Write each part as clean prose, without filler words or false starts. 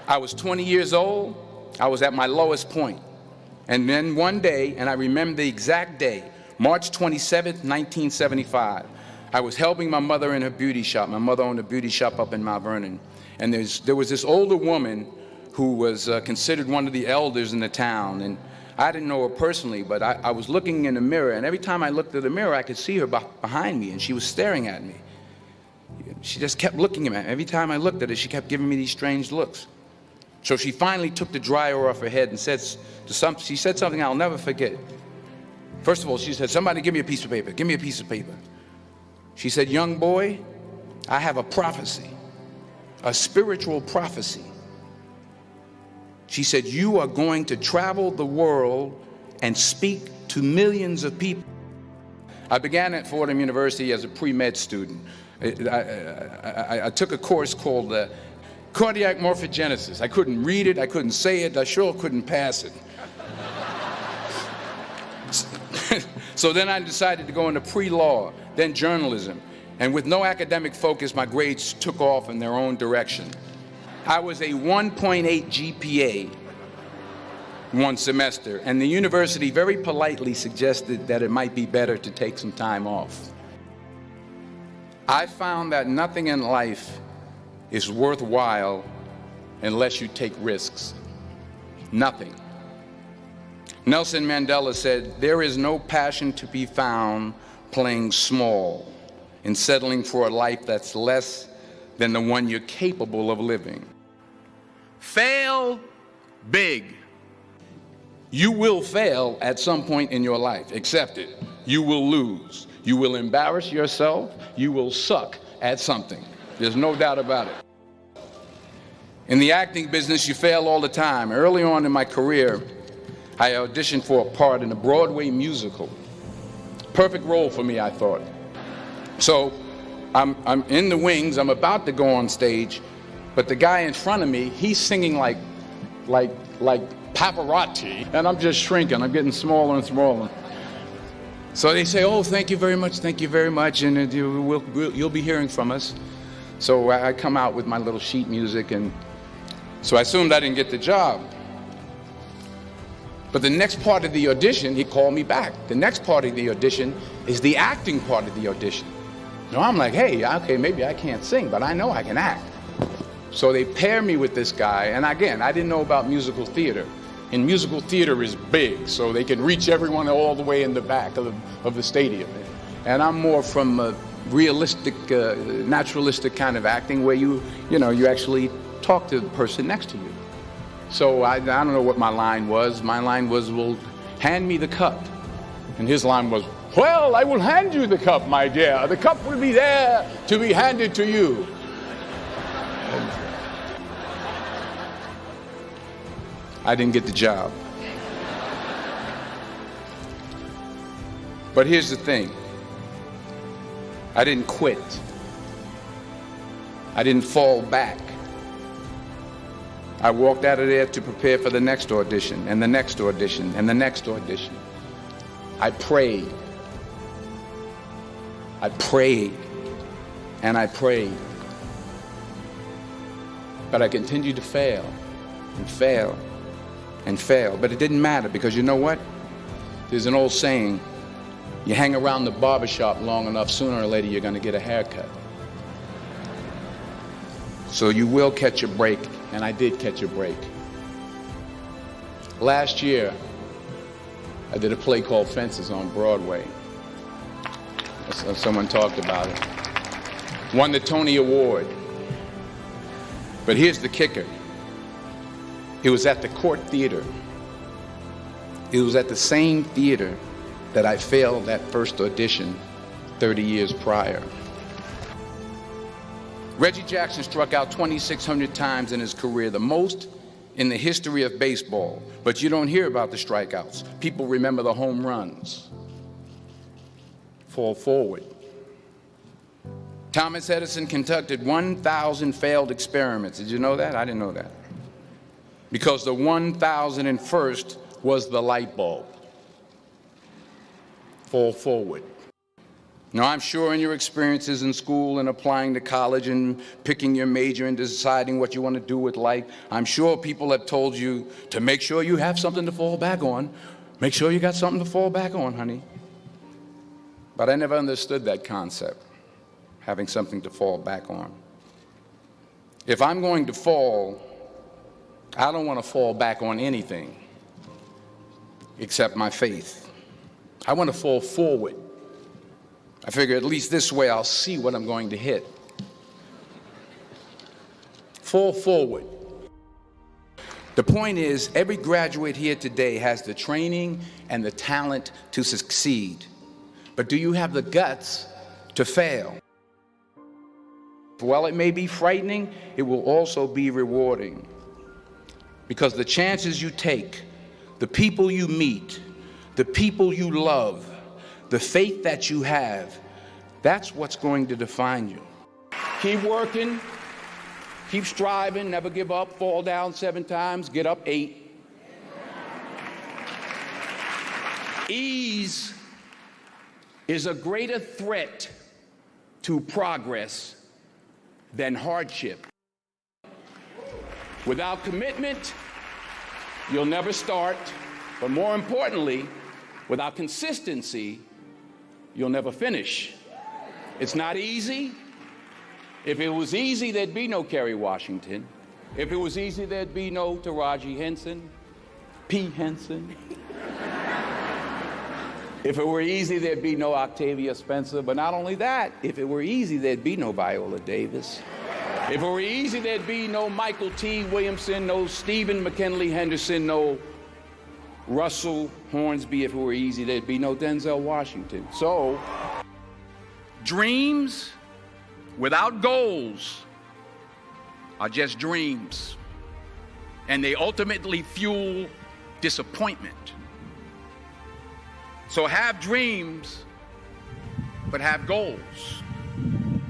I was 20 years old. I was at my lowest point. And then one day, and I remember the exact day, March 27th, 1975, I was helping my mother in her beauty shop. My mother owned a beauty shop up in Mount Vernon. And there was this older woman who was considered one of the elders in the town. And I didn't know her personally, but I was looking in the mirror, and every time I looked at the mirror, I could see her behind me, and she was staring at me. She just kept looking at me. Every time I looked at her, she kept giving me these strange looks. So she finally took the dryer off her head and she said something I'll never forget. First of all, she said, "Somebody give me a piece of paper. Give me a piece of paper." She said, "Young boy, I have a prophecy, a spiritual prophecy." She said, "You are going to travel the world and speak to millions of people." I began at Fordham University as a pre-med student. I took a course called cardiac morphogenesis. I couldn't read it, I couldn't say it, I sure couldn't pass it. So then I decided to go into pre-law, then journalism. And with no academic focus, my grades took off in their own direction. I was a 1.8 GPA one semester, and the university very politely suggested that it might be better to take some time off. I found that nothing in life is worthwhile unless you take risks. Nothing. Nelson Mandela said, "There is no passion to be found playing small and settling for a life that's less than the one you're capable of living." Fail big. You will fail at some point in your life. Accept it. You will lose. You will embarrass yourself. You will suck at something. There's no doubt about it. In the acting business, you fail all the time. Early on in my career, I auditioned for a part in a Broadway musical. Perfect role for me, I thought. So I'm in the wings. I'm about to go on stage, but the guy in front of me, he's singing like Pavarotti, and I'm just shrinking. I'm getting smaller and smaller. So they say, "Oh, thank you very much, and you'll be hearing from us." So I come out with my little sheet music, and so I assumed I didn't get the job. But the next part of the audition, he called me back. The next part of the audition is the acting part of the audition. Now I'm like, hey, okay, maybe I can't sing, but I know I can act. So they pair me with this guy, and again, I didn't know about musical theater. And musical theater is big, so they can reach everyone all the way in the back of the stadium. And I'm more from a realistic, naturalistic kind of acting where you actually talk to the person next to you. So I don't know what my line was. My line was, "Well, hand me the cup." And his line was, "Well, I will hand you the cup, my dear. The cup will be there to be handed to you." I didn't get the job. But here's the thing. I didn't quit. I didn't fall back. I walked out of there to prepare for the next audition, and the next audition, and the next audition. I prayed. I prayed, and I prayed. But I continued to fail, and fail, and fail. But it didn't matter, because you know what? There's an old saying, you hang around the barbershop long enough, sooner or later you're going to get a haircut. So you will catch a break, and I did catch a break. Last year, I did a play called Fences on Broadway. Someone talked about it. Won the Tony Award. But here's the kicker. It was at the Court Theater. It was at the same theater that I failed that first audition 30 years prior. Reggie Jackson struck out 2,600 times in his career, the most in the history of baseball. But you don't hear about the strikeouts. People remember the home runs. Fall forward. Thomas Edison conducted 1,000 failed experiments. Did you know that? I didn't know that. Because the 1,001st was the light bulb. Fall forward. Now, I'm sure in your experiences in school and applying to college and picking your major and deciding what you want to do with life, I'm sure people have told you to make sure you have something to fall back on. Make sure you got something to fall back on, honey. But I never understood that concept, having something to fall back on. If I'm going to fall, I don't want to fall back on anything except my faith. I want to fall forward. I figure at least this way I'll see what I'm going to hit. Fall forward. The point is, every graduate here today has the training and the talent to succeed. But do you have the guts to fail? While it may be frightening, it will also be rewarding. Because the chances you take, the people you meet, the people you love, the faith that you have, that's what's going to define you. Keep working, keep striving, never give up, fall down 7 times, get up 8. Ease is a greater threat to progress than hardship. Without commitment, you'll never start, but more importantly, without consistency, you'll never finish. It's not easy. If it was easy, there'd be no Kerry Washington. If it was easy, there'd be no Taraji Henson, P. Henson. If it were easy, there'd be no Octavia Spencer. But not only that, if it were easy, there'd be no Viola Davis. If it were easy, there'd be no Michael T. Williamson, no Stephen McKinley Henderson, no Russell Hornsby. If it were easy, there'd be no Denzel Washington. So, dreams without goals are just dreams, and they ultimately fuel disappointment. So have dreams, but have goals.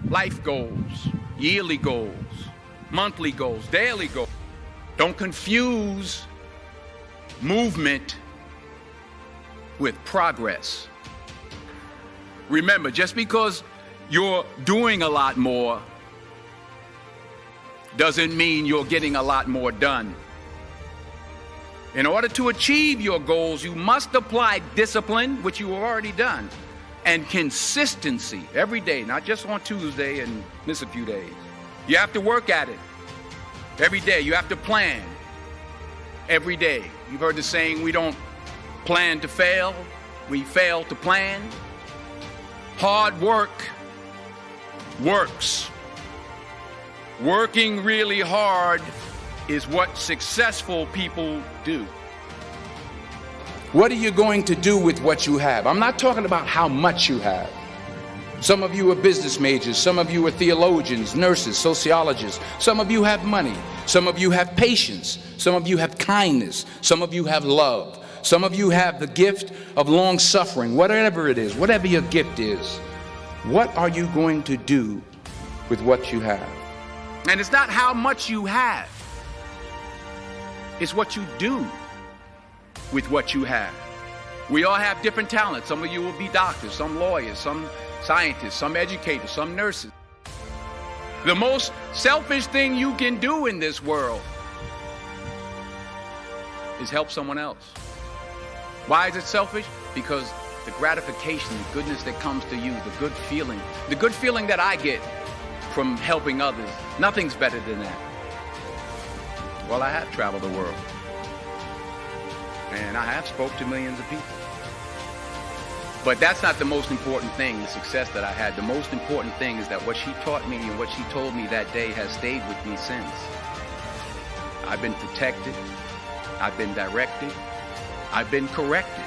Life goals, yearly goals, monthly goals, daily goals. Don't confuse movement with progress. Remember, just because you're doing a lot more doesn't mean you're getting a lot more done. In order to achieve your goals, you must apply discipline, which you have already done, and consistency every day, not just on Tuesday and miss a few days. You have to work at it every day. You have to plan every day. You've heard the saying, we don't plan to fail, we fail to plan. Hard work works. Working really hard is what successful people do. What are you going to do with what you have? I'm not talking about how much you have. Some of you are business majors, some of you are theologians, nurses, sociologists. Some of you have money, some of you have patience, some of you have kindness, some of you have love, some of you have the gift of long suffering. Whatever it is, whatever your gift is, what are you going to do with what you have? And it's not how much you have, it's what you do with what you have. We all have different talents. Some of you will be doctors, some lawyers, some scientists, some educators, some nurses. The most selfish thing you can do in this world is help someone else. Why is it selfish? Because the gratification, the goodness that comes to you, the good feeling that I get from helping others, nothing's better than that. Well, I have traveled the world, and I have spoke to millions of people. But that's not the most important thing, the success that I had. The most important thing is that what she taught me and what she told me that day has stayed with me since. I've been protected, I've been directed, I've been corrected.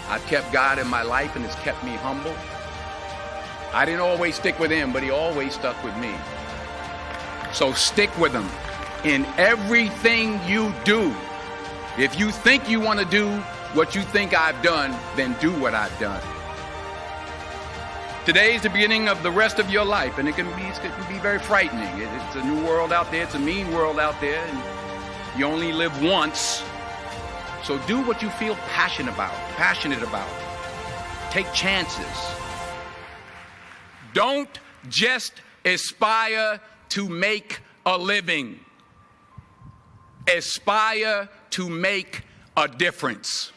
I've kept God in my life, and it's kept me humble. I didn't always stick with him, but he always stuck with me. So stick with him in everything you do. If you think you want to do what you think I've done, then do what I've done. Today is the beginning of the rest of your life, and it can be very frightening. It's a new world out there. It's a mean world out there, and you only live once. So do what you feel passionate about. Take chances. Don't just aspire to make a living. Aspire to make a difference.